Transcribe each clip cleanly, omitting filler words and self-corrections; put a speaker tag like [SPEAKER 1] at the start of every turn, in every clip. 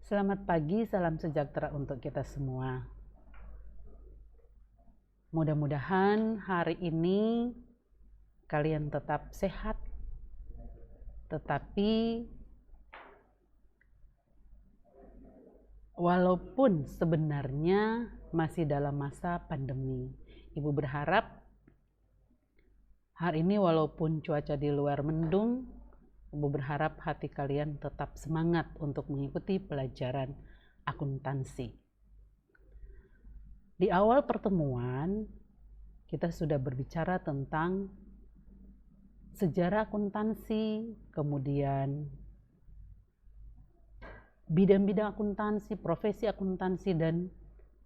[SPEAKER 1] Selamat pagi, salam sejahtera untuk kita semua. Mudah-mudahan hari ini kalian tetap sehat, tetapi walaupun sebenarnya masih dalam masa pandemi, Ibu berharap hari ini walaupun cuaca di luar mendung, Ibu berharap hati kalian tetap semangat untuk mengikuti pelajaran akuntansi. Di awal pertemuan, kita sudah berbicara tentang sejarah akuntansi, kemudian bidang-bidang akuntansi, profesi akuntansi, dan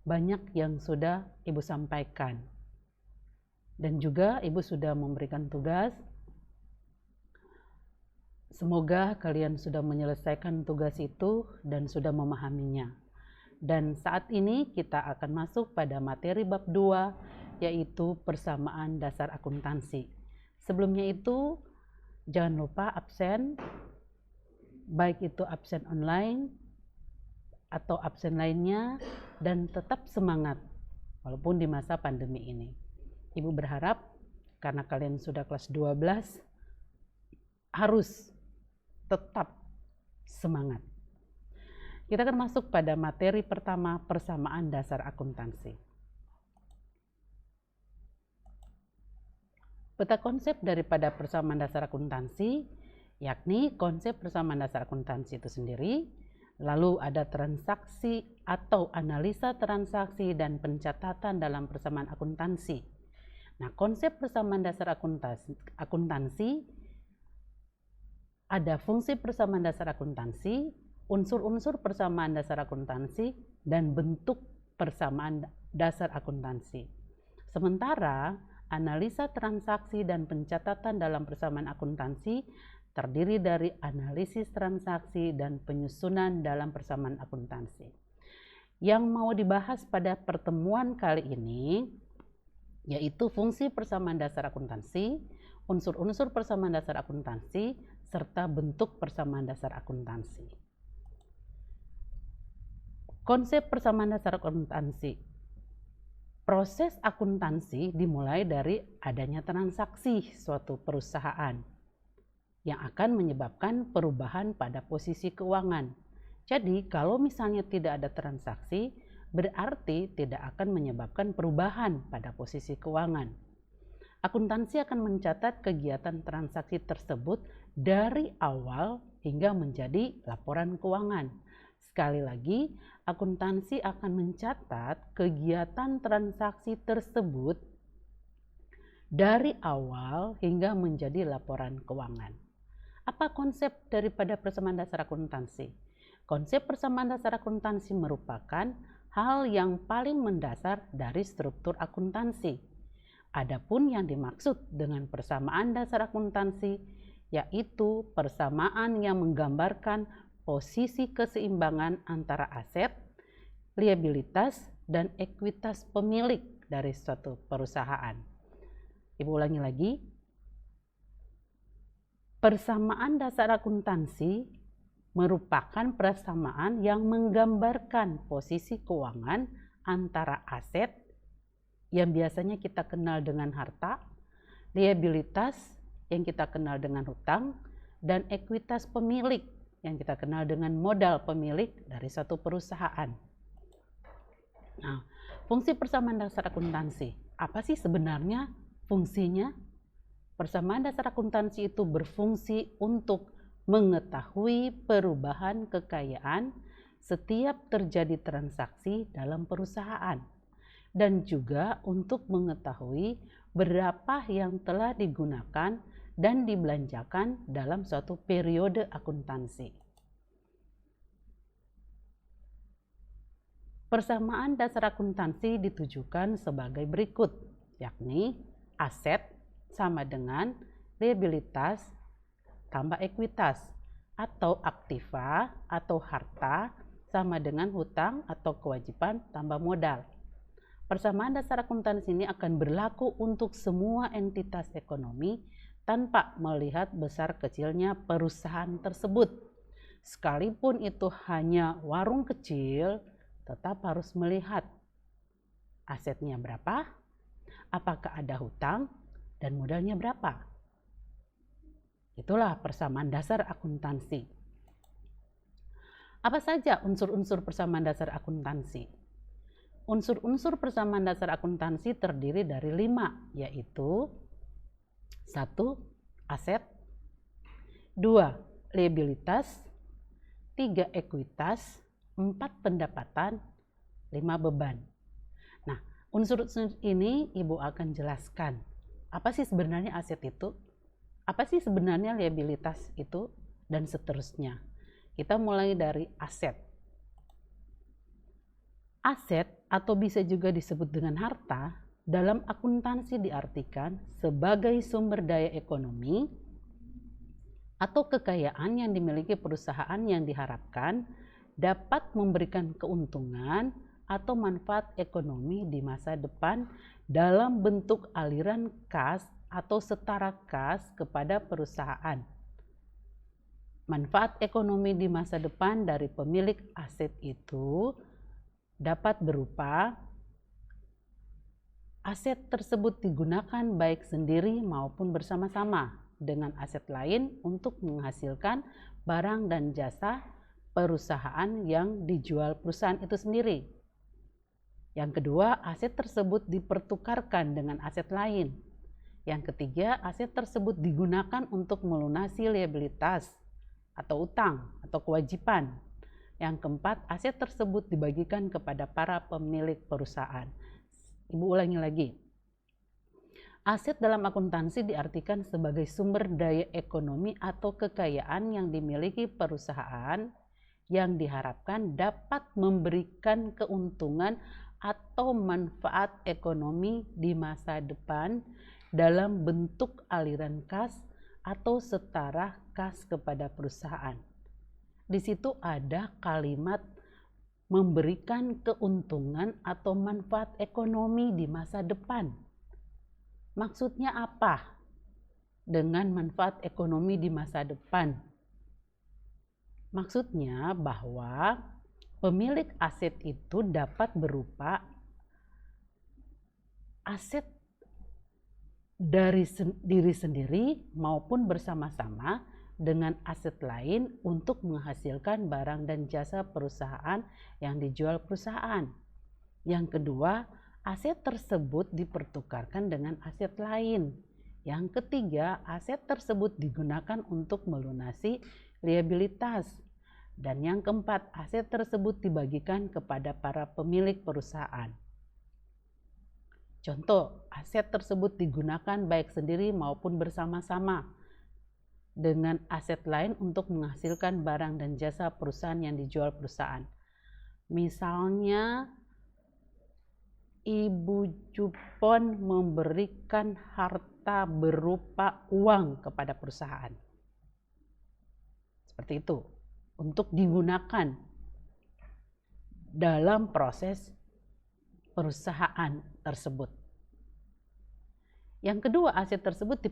[SPEAKER 1] banyak yang sudah Ibu sampaikan. Dan juga Ibu sudah memberikan tugas. Semoga kalian sudah menyelesaikan tugas itu dan sudah memahaminya. Dan saat ini kita akan masuk pada materi bab 2, yaitu persamaan dasar akuntansi. Sebelumnya itu, jangan lupa absen, baik itu absen online atau absen lainnya, dan tetap semangat walaupun di masa pandemi ini. Ibu berharap karena kalian sudah kelas 12, harus tetap semangat. Kita akan masuk pada materi pertama, persamaan dasar akuntansi. Peta konsep daripada persamaan dasar akuntansi, yakni konsep persamaan dasar akuntansi itu sendiri, lalu ada transaksi atau analisa transaksi dan pencatatan dalam persamaan akuntansi. Nah, konsep persamaan dasar akuntansi ada fungsi persamaan dasar akuntansi, unsur-unsur persamaan dasar akuntansi, dan bentuk persamaan dasar akuntansi. Sementara analisa transaksi dan pencatatan dalam persamaan akuntansi terdiri dari analisis transaksi dan penyusunan dalam persamaan akuntansi. Yang mau dibahas pada pertemuan kali ini yaitu fungsi persamaan dasar akuntansi, unsur-unsur persamaan dasar akuntansi, serta bentuk persamaan dasar akuntansi. Konsep persamaan dasar akuntansi. Proses akuntansi dimulai dari adanya transaksi suatu perusahaan yang akan menyebabkan perubahan pada posisi keuangan. Jadi, kalau misalnya tidak ada transaksi, berarti tidak akan menyebabkan perubahan pada posisi keuangan. Akuntansi akan mencatat kegiatan transaksi tersebut dari awal hingga menjadi laporan keuangan. Sekali lagi, akuntansi akan mencatat kegiatan transaksi tersebut dari awal hingga menjadi laporan keuangan. Apa konsep daripada persamaan dasar akuntansi? Konsep persamaan dasar akuntansi merupakan hal yang paling mendasar dari struktur akuntansi. Adapun yang dimaksud dengan persamaan dasar akuntansi yaitu persamaan yang menggambarkan posisi keseimbangan antara aset, liabilitas, dan ekuitas pemilik dari suatu perusahaan. Ibu ulangi lagi. Persamaan dasar akuntansi merupakan persamaan yang menggambarkan posisi keuangan antara aset yang biasanya kita kenal dengan harta, liabilitas yang kita kenal dengan hutang, dan ekuitas pemilik yang kita kenal dengan modal pemilik dari suatu perusahaan. Nah, fungsi persamaan dasar akuntansi. Apa sih sebenarnya fungsinya? Persamaan dasar akuntansi itu berfungsi untuk mengetahui perubahan kekayaan setiap terjadi transaksi dalam perusahaan, dan juga untuk mengetahui berapa yang telah digunakan dan dibelanjakan dalam suatu periode akuntansi. Persamaan dasar akuntansi ditujukan sebagai berikut, yakni aset sama dengan liabilitas tambah ekuitas, atau aktiva atau harta sama dengan hutang atau kewajiban tambah modal. Persamaan dasar akuntansi ini akan berlaku untuk semua entitas ekonomi tanpa melihat besar kecilnya perusahaan tersebut. Sekalipun itu hanya warung kecil, tetap harus melihat asetnya berapa, apakah ada hutang, dan modalnya berapa. Itulah persamaan dasar akuntansi. Apa saja unsur-unsur persamaan dasar akuntansi? Unsur-unsur persamaan dasar akuntansi terdiri dari 5, yaitu 1. Aset, 2. Liabilitas, 3. Ekuitas, 4. Pendapatan, 5. Beban. Nah, unsur-unsur ini Ibu akan jelaskan. Apa sih sebenarnya aset itu? Apa sih sebenarnya liabilitas itu? Dan seterusnya. Kita mulai dari aset. Aset atau bisa juga disebut dengan harta, dalam akuntansi diartikan sebagai sumber daya ekonomi atau kekayaan yang dimiliki perusahaan yang diharapkan dapat memberikan keuntungan atau manfaat ekonomi di masa depan dalam bentuk aliran kas atau setara kas kepada perusahaan. Manfaat ekonomi di masa depan dari pemilik aset itu dapat berupa aset tersebut digunakan baik sendiri maupun bersama-sama dengan aset lain untuk menghasilkan barang dan jasa perusahaan yang dijual perusahaan itu sendiri. Yang kedua, aset tersebut dipertukarkan dengan aset lain. Yang ketiga, aset tersebut digunakan untuk melunasi liabilitas atau utang atau kewajiban. Yang keempat, aset tersebut dibagikan kepada para pemilik perusahaan. Ibu ulangi lagi. Aset dalam akuntansi diartikan sebagai sumber daya ekonomi atau kekayaan yang dimiliki perusahaan yang diharapkan dapat memberikan keuntungan atau manfaat ekonomi di masa depan dalam bentuk aliran kas atau setara kas kepada perusahaan. Di situ ada kalimat memberikan keuntungan atau manfaat ekonomi di masa depan. Maksudnya apa dengan manfaat ekonomi di masa depan? Maksudnya bahwa pemilik aset itu dapat berupa aset dari diri sendiri maupun bersama-sama dengan aset lain untuk menghasilkan barang dan jasa perusahaan yang dijual perusahaan. Yang kedua, aset tersebut dipertukarkan dengan aset lain. Yang ketiga, aset tersebut digunakan untuk melunasi liabilitas. Dan yang keempat, aset tersebut dibagikan kepada para pemilik perusahaan. Contoh, aset tersebut digunakan baik sendiri maupun bersama-sama dengan aset lain untuk menghasilkan barang dan jasa perusahaan yang dijual perusahaan. Misalnya, Ibu Jupon memberikan harta berupa uang kepada perusahaan. Seperti itu, untuk digunakan dalam proses perusahaan tersebut. Yang kedua, aset tersebut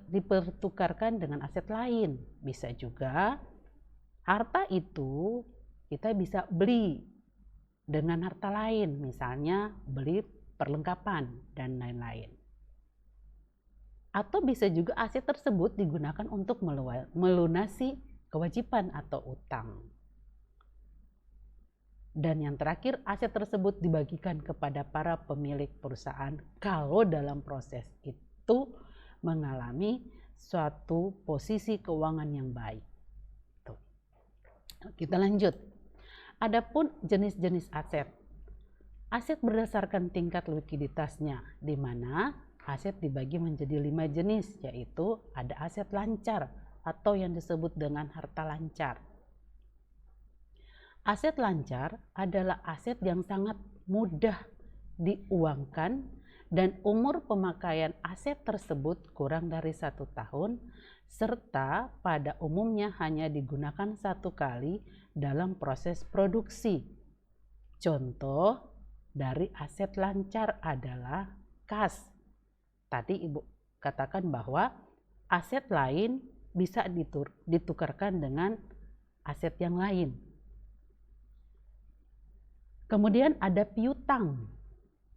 [SPEAKER 1] dipertukarkan dengan aset lain. Bisa juga harta itu kita bisa beli dengan harta lain, misalnya beli perlengkapan dan lain-lain. Atau bisa juga aset tersebut digunakan untuk melunasi kewajiban atau utang. Dan yang terakhir, aset tersebut dibagikan kepada para pemilik perusahaan kalau dalam proses itu mengalami suatu posisi keuangan yang baik. Tuh. Kita lanjut. Adapun jenis-jenis aset. Aset berdasarkan tingkat likuiditasnya, di mana aset dibagi menjadi 5 jenis, yaitu ada aset lancar atau yang disebut dengan harta lancar. Aset lancar adalah aset yang sangat mudah diuangkan dan umur pemakaian aset tersebut kurang dari 1 tahun, serta pada umumnya hanya digunakan 1 kali dalam proses produksi. Contoh dari aset lancar adalah kas. Tadi Ibu katakan bahwa aset lain bisa ditukarkan dengan aset yang lain. Kemudian ada piutang,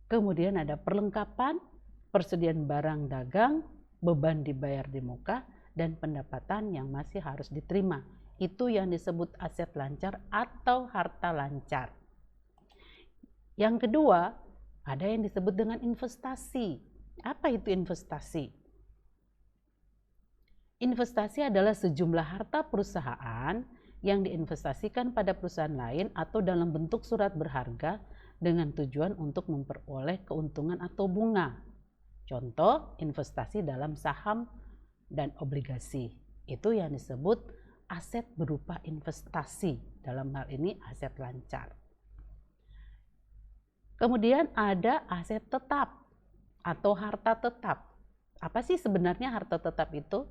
[SPEAKER 1] kemudian ada perlengkapan, persediaan barang dagang, beban dibayar di muka, dan pendapatan yang masih harus diterima. Itu yang disebut aset lancar atau harta lancar. Yang kedua, ada yang disebut dengan investasi. Apa itu investasi? Investasi adalah sejumlah harta perusahaan yang diinvestasikan pada perusahaan lain atau dalam bentuk surat berharga dengan tujuan untuk memperoleh keuntungan atau bunga. Contoh, investasi dalam saham dan obligasi. Itu yang disebut aset berupa investasi. Dalam hal ini aset lancar. Kemudian ada aset tetap atau harta tetap. Apa sih sebenarnya harta tetap itu?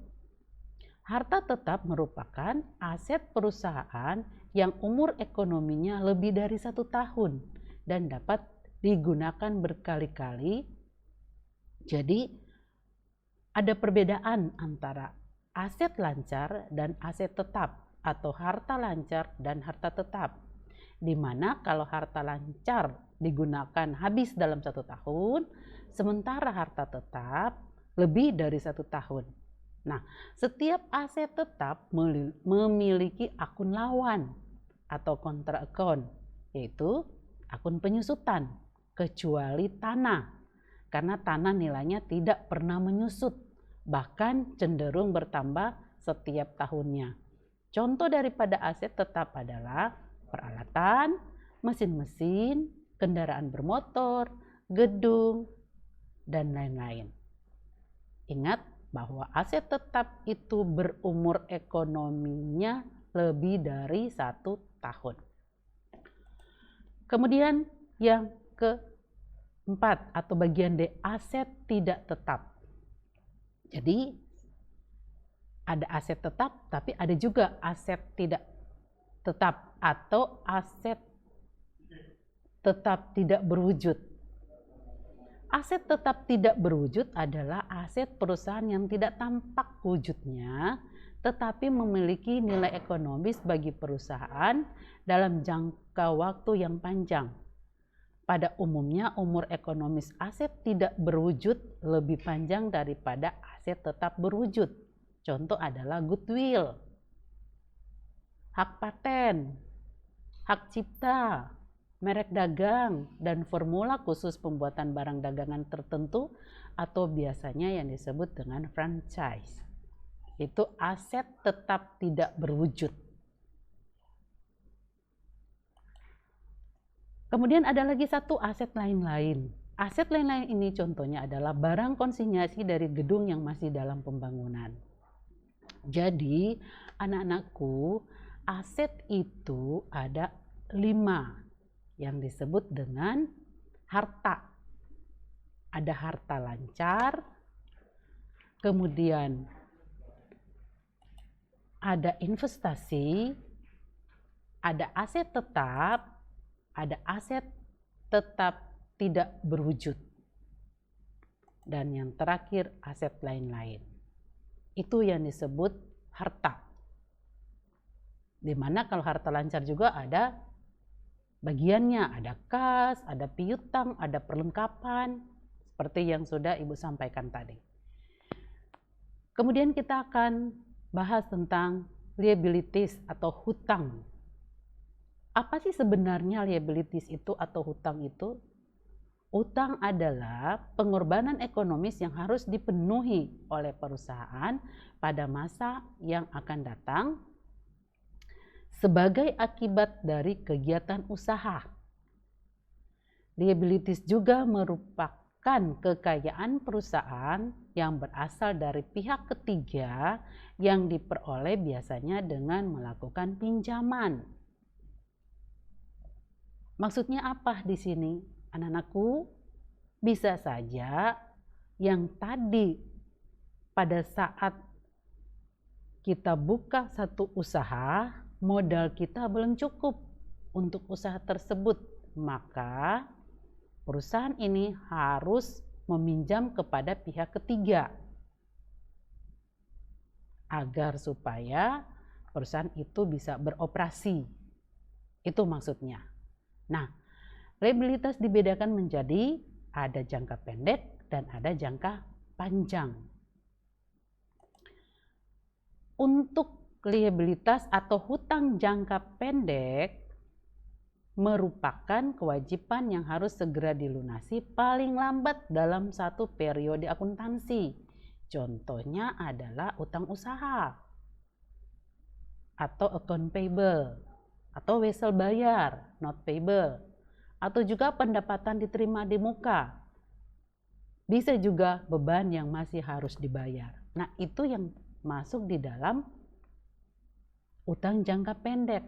[SPEAKER 1] Harta tetap merupakan aset perusahaan yang umur ekonominya lebih dari 1 tahun dan dapat digunakan berkali-kali. Jadi ada perbedaan antara aset lancar dan aset tetap atau harta lancar dan harta tetap. Di mana kalau harta lancar digunakan habis dalam 1 tahun, sementara harta tetap lebih dari 1 tahun. Nah, setiap aset tetap memiliki akun lawan atau kontra account, yaitu akun penyusutan, kecuali tanah. Karena tanah nilainya tidak pernah menyusut, bahkan cenderung bertambah setiap tahunnya. Contoh daripada aset tetap adalah peralatan, mesin-mesin, kendaraan bermotor, gedung, dan lain-lain. Ingat bahwa aset tetap itu berumur ekonominya lebih dari 1 tahun. Kemudian yang keempat atau bagian D, aset tidak tetap. Jadi ada aset tetap tapi ada juga aset tidak tetap atau aset tetap tidak berwujud. Aset tetap tidak berwujud adalah aset perusahaan yang tidak tampak wujudnya, tetapi memiliki nilai ekonomis bagi perusahaan dalam jangka waktu yang panjang. Pada umumnya, umur ekonomis aset tidak berwujud lebih panjang daripada aset tetap berwujud. Contoh adalah goodwill, hak paten, hak cipta, merek dagang, dan formula khusus pembuatan barang dagangan tertentu atau biasanya yang disebut dengan franchise. Itu aset tetap tidak berwujud. Kemudian ada lagi satu aset lain-lain. Aset lain-lain ini contohnya adalah barang konsinyasi dari gedung yang masih dalam pembangunan. Jadi anak-anakku, aset itu ada 5 yang disebut dengan harta. Ada harta lancar, kemudian ada investasi, ada aset tetap, ada aset tetap tidak berwujud, dan yang terakhir aset lain-lain. Itu yang disebut harta. Dimana kalau harta lancar juga ada bagiannya, ada kas, ada piutang, ada perlengkapan, seperti yang sudah Ibu sampaikan tadi. Kemudian kita akan bahas tentang liabilities atau hutang. Apa sih sebenarnya liabilities itu atau hutang itu? Hutang adalah pengorbanan ekonomis yang harus dipenuhi oleh perusahaan pada masa yang akan datang sebagai akibat dari kegiatan usaha. Liabilities juga merupakan kekayaan perusahaan yang berasal dari pihak ketiga yang diperoleh biasanya dengan melakukan pinjaman. Maksudnya apa di sini, anak-anakku? Bisa saja yang tadi pada saat kita buka satu usaha, modal kita belum cukup untuk usaha tersebut, maka perusahaan ini harus meminjam kepada pihak ketiga agar supaya perusahaan itu bisa beroperasi. Itu maksudnya. Nah, liabilitas dibedakan menjadi ada jangka pendek dan ada jangka panjang. Untuk liabilitas atau hutang jangka pendek merupakan kewajiban yang harus segera dilunasi paling lambat dalam satu periode akuntansi. Contohnya adalah utang usaha atau account payable atau wesel bayar, not payable, atau juga pendapatan diterima di muka. Bisa juga beban yang masih harus dibayar. Nah, itu yang masuk di dalam utang jangka pendek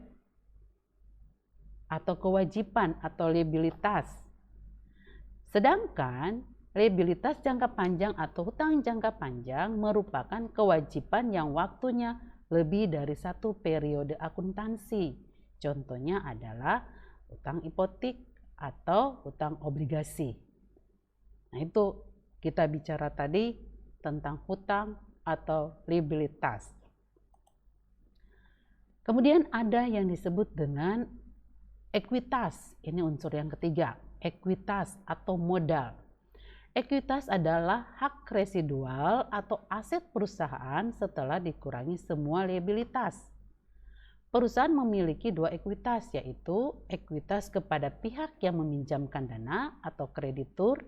[SPEAKER 1] atau kewajiban atau liabilitas. Sedangkan liabilitas jangka panjang atau hutang jangka panjang merupakan kewajiban yang waktunya lebih dari satu periode akuntansi. Contohnya adalah hutang hipotek atau hutang obligasi. Nah, itu kita bicara tadi tentang hutang atau liabilitas. Kemudian ada yang disebut dengan ekuitas. Ini unsur yang ketiga, ekuitas atau modal. Ekuitas adalah hak residual atau aset perusahaan setelah dikurangi semua liabilitas. Perusahaan memiliki dua ekuitas, yaitu ekuitas kepada pihak yang meminjamkan dana atau kreditur.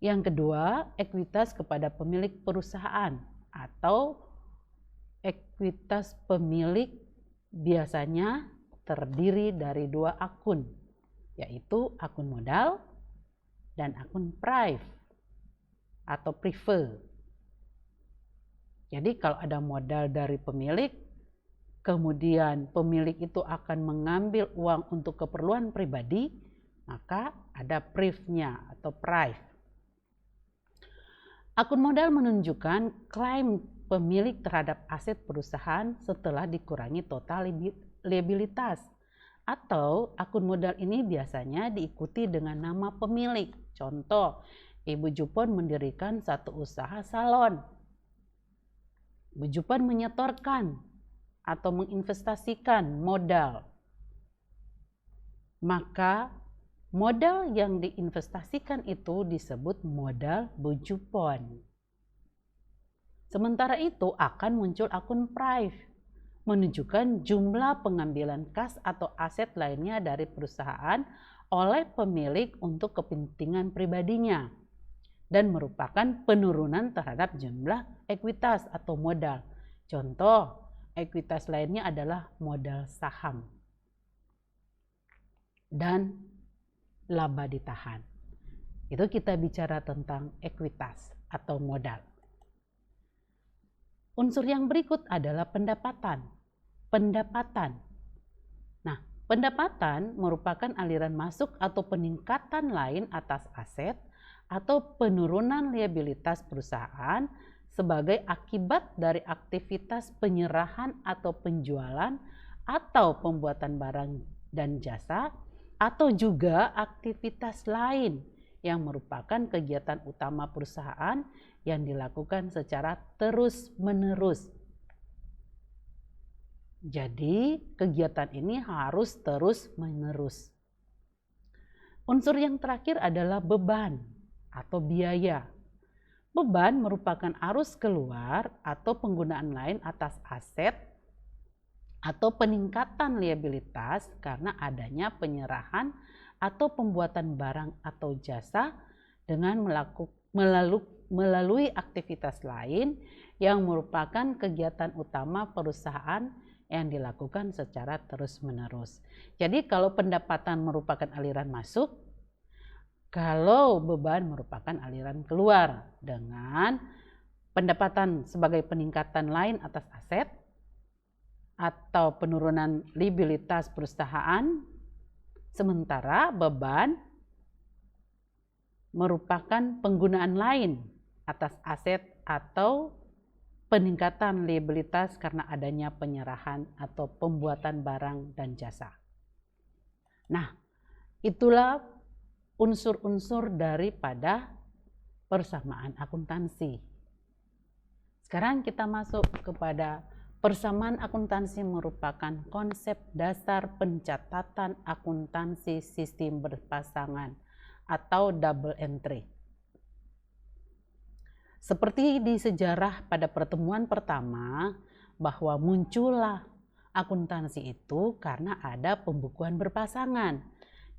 [SPEAKER 1] Yang kedua, ekuitas kepada pemilik perusahaan atau ekuitas pemilik biasanya terdiri dari dua akun, yaitu akun modal dan akun prive atau prefer. Jadi kalau ada modal dari pemilik, kemudian pemilik itu akan mengambil uang untuk keperluan pribadi, maka ada prive-nya atau prive. Akun modal menunjukkan klaim pemilik terhadap aset perusahaan setelah dikurangi total liabilitas. Atau akun modal ini biasanya diikuti dengan nama pemilik. Contoh, Ibu Jupon mendirikan satu usaha salon. Ibu Jupon menyetorkan atau menginvestasikan modal. Maka modal yang diinvestasikan itu disebut modal Bu Jupon. Sementara itu akan muncul akun prive, menunjukkan jumlah pengambilan kas atau aset lainnya dari perusahaan oleh pemilik untuk kepentingan pribadinya dan merupakan penurunan terhadap jumlah ekuitas atau modal. Contoh, ekuitas lainnya adalah modal saham dan laba ditahan. Itu kita bicara tentang ekuitas atau modal. Unsur yang berikut adalah pendapatan. Nah, pendapatan merupakan aliran masuk atau peningkatan lain atas aset atau penurunan liabilitas perusahaan sebagai akibat dari aktivitas penyerahan atau penjualan atau pembuatan barang dan jasa atau juga aktivitas lain yang merupakan kegiatan utama perusahaan yang dilakukan secara terus-menerus. Jadi, kegiatan ini harus terus-menerus. Unsur yang terakhir adalah beban atau biaya. Beban merupakan arus keluar atau penggunaan lain atas aset atau peningkatan liabilitas karena adanya penyerahan atau pembuatan barang atau jasa dengan melalui aktivitas lain yang merupakan kegiatan utama perusahaan yang dilakukan secara terus-menerus. Jadi kalau pendapatan merupakan aliran masuk, kalau beban merupakan aliran keluar dengan pendapatan sebagai peningkatan lain atas aset atau penurunan liabilitas perusahaan, sementara beban merupakan penggunaan lain atas aset atau peningkatan liabilitas karena adanya penyerahan atau pembuatan barang dan jasa. Nah, itulah unsur-unsur daripada persamaan akuntansi. Sekarang kita masuk kepada persamaan akuntansi merupakan konsep dasar pencatatan akuntansi sistem berpasangan atau double entry. Seperti di sejarah pada pertemuan pertama, bahwa muncullah akuntansi itu karena ada pembukuan berpasangan.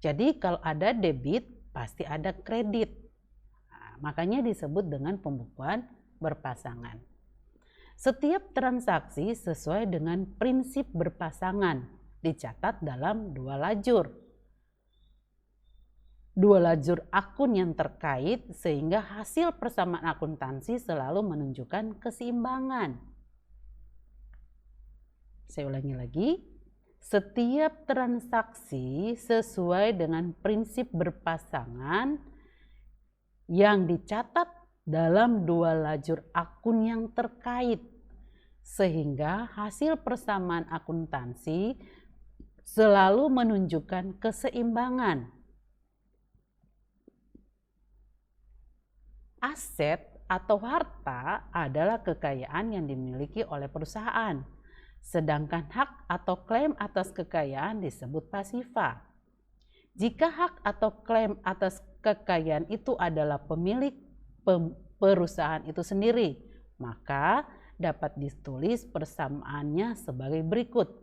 [SPEAKER 1] Jadi kalau ada debit, pasti ada kredit. Nah, makanya disebut dengan pembukuan berpasangan. Setiap transaksi sesuai dengan prinsip berpasangan dicatat dalam dua lajur. Dua lajur akun yang terkait sehingga hasil persamaan akuntansi selalu menunjukkan keseimbangan. Saya ulangi lagi, setiap transaksi sesuai dengan prinsip berpasangan yang dicatat dalam dua lajur akun yang terkait sehingga hasil persamaan akuntansi selalu menunjukkan keseimbangan. Aset atau harta adalah kekayaan yang dimiliki oleh perusahaan, sedangkan hak atau klaim atas kekayaan disebut pasifa. Jika hak atau klaim atas kekayaan itu adalah pemilik perusahaan itu sendiri, maka dapat ditulis persamaannya sebagai berikut.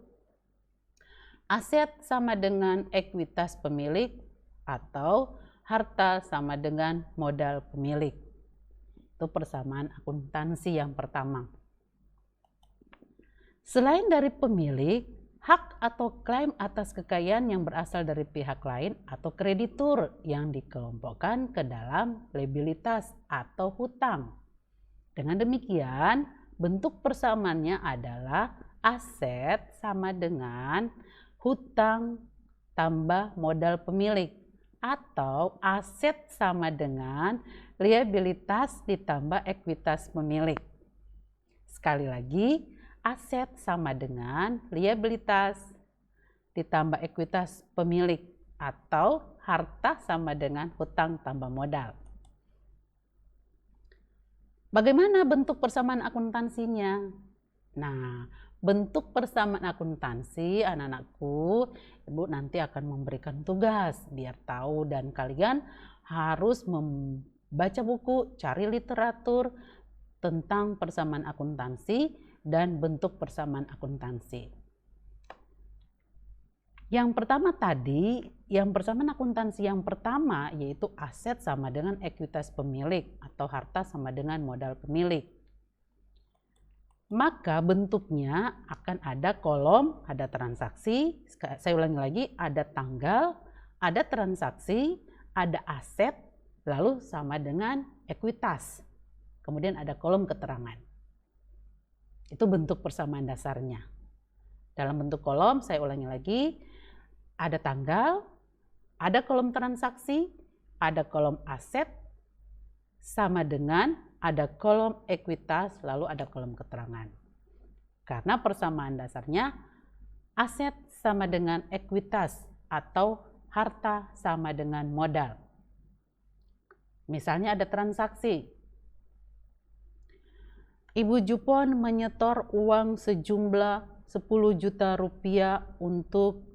[SPEAKER 1] Aset sama dengan ekuitas pemilik atau harta sama dengan modal pemilik. Itu persamaan akuntansi yang pertama. Selain dari pemilik, hak atau klaim atas kekayaan yang berasal dari pihak lain atau kreditur yang dikelompokkan ke dalam liabilitas atau hutang. Dengan demikian, bentuk persamaannya adalah aset sama dengan hutang tambah modal pemilik atau aset sama dengan liabilitas ditambah ekuitas pemilik. Sekali lagi, aset sama dengan liabilitas ditambah ekuitas pemilik atau harta sama dengan hutang tambah modal. Bagaimana bentuk persamaan akuntansinya? Nah, bentuk persamaan akuntansi anak-anakku, Ibu nanti akan memberikan tugas biar tahu dan kalian harus membaca buku, cari literatur tentang persamaan akuntansi dan bentuk persamaan akuntansi. Yang pertama tadi, yang persamaan akuntansi yang pertama yaitu aset sama dengan ekuitas pemilik atau harta sama dengan modal pemilik. Maka bentuknya akan ada kolom, ada transaksi, saya ulangi lagi, ada tanggal, ada transaksi, ada aset, lalu sama dengan ekuitas. Kemudian ada kolom keterangan. Itu bentuk persamaan dasarnya. Dalam bentuk kolom, saya ulangi lagi, ada tanggal, ada kolom transaksi, ada kolom aset, sama dengan ada kolom ekuitas, lalu ada kolom keterangan. Karena persamaan dasarnya aset sama dengan ekuitas atau harta sama dengan modal. Misalnya ada transaksi. Ibu Jupon menyetor uang sejumlah 10 juta rupiah untuk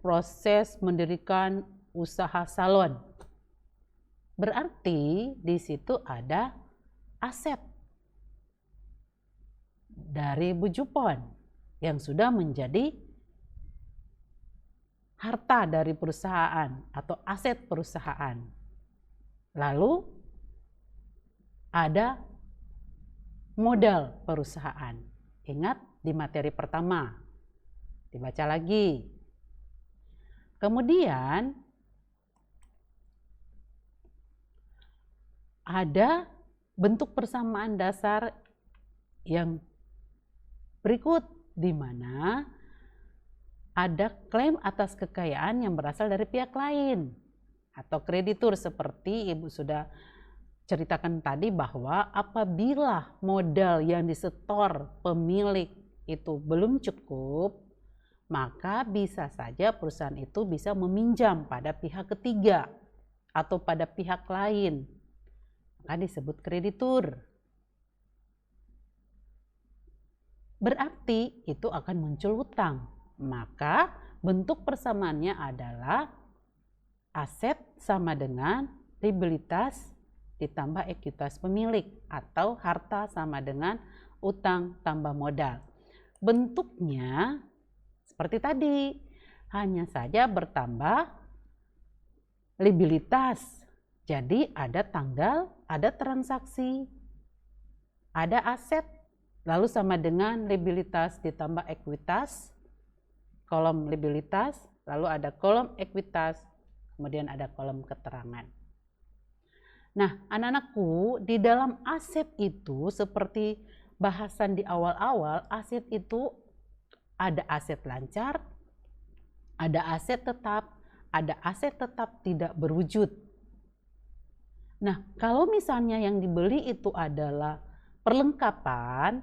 [SPEAKER 1] proses mendirikan usaha salon. Berarti di situ ada aset dari Bu Jupon yang sudah menjadi harta dari perusahaan atau aset perusahaan. Lalu ada modal perusahaan. Ingat di materi pertama. Dibaca lagi. Kemudian ada bentuk persamaan dasar yang berikut, di mana ada klaim atas kekayaan yang berasal dari pihak lain atau kreditur, seperti Ibu sudah ceritakan tadi bahwa apabila modal yang disetor pemilik itu belum cukup, maka bisa saja perusahaan itu bisa meminjam pada pihak ketiga atau pada pihak lain. Maka disebut kreditur. berarti itu akan muncul hutang. Maka bentuk persamaannya adalah aset sama dengan liabilitas ditambah ekuitas pemilik, atau harta sama dengan utang tambah modal. Bentuknya seperti tadi, hanya saja bertambah liabilitas. Jadi ada tanggal, ada transaksi, ada aset, lalu sama dengan liabilitas ditambah ekuitas, kolom liabilitas, lalu ada kolom ekuitas, kemudian ada kolom keterangan. Nah, anak-anakku, di dalam aset itu seperti bahasan di awal-awal, aset itu ada aset lancar, ada aset tetap tidak berwujud. Nah, kalau misalnya yang dibeli itu adalah perlengkapan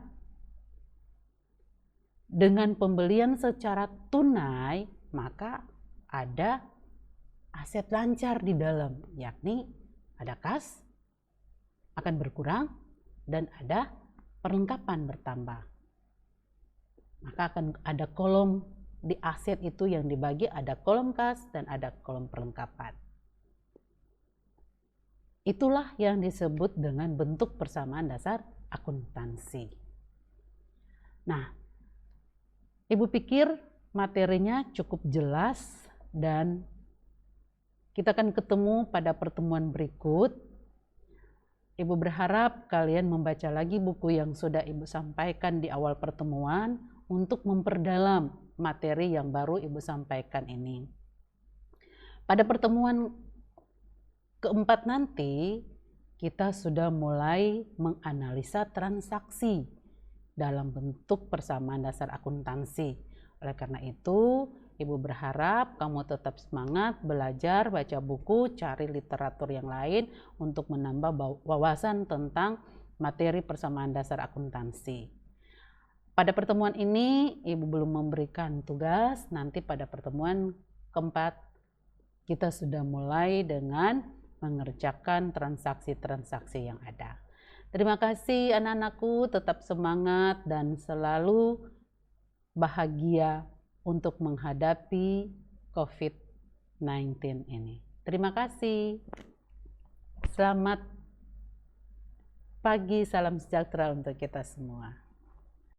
[SPEAKER 1] dengan pembelian secara tunai, maka ada aset lancar di dalam, yakni ada kas akan berkurang dan ada perlengkapan bertambah. Maka akan ada kolom di aset itu yang dibagi, ada kolom kas dan ada kolom perlengkapan. Itulah yang disebut dengan bentuk persamaan dasar akuntansi. Nah, Ibu pikir materinya cukup jelas dan kita akan ketemu pada pertemuan berikut. Ibu berharap kalian membaca lagi buku yang sudah Ibu sampaikan di awal pertemuan untuk memperdalam materi yang baru Ibu sampaikan ini. Pada pertemuan keempat nanti, kita sudah mulai menganalisa transaksi dalam bentuk persamaan dasar akuntansi. Oleh karena itu, Ibu berharap kamu tetap semangat belajar, baca buku, cari literatur yang lain untuk menambah wawasan tentang materi persamaan dasar akuntansi. Pada pertemuan ini, Ibu belum memberikan tugas. Nanti pada pertemuan keempat, kita sudah mulai dengan mengerjakan transaksi-transaksi yang ada. Terima kasih anak-anakku, tetap semangat dan selalu bahagia untuk menghadapi COVID-19 ini. Terima kasih. Selamat pagi, salam sejahtera untuk kita semua.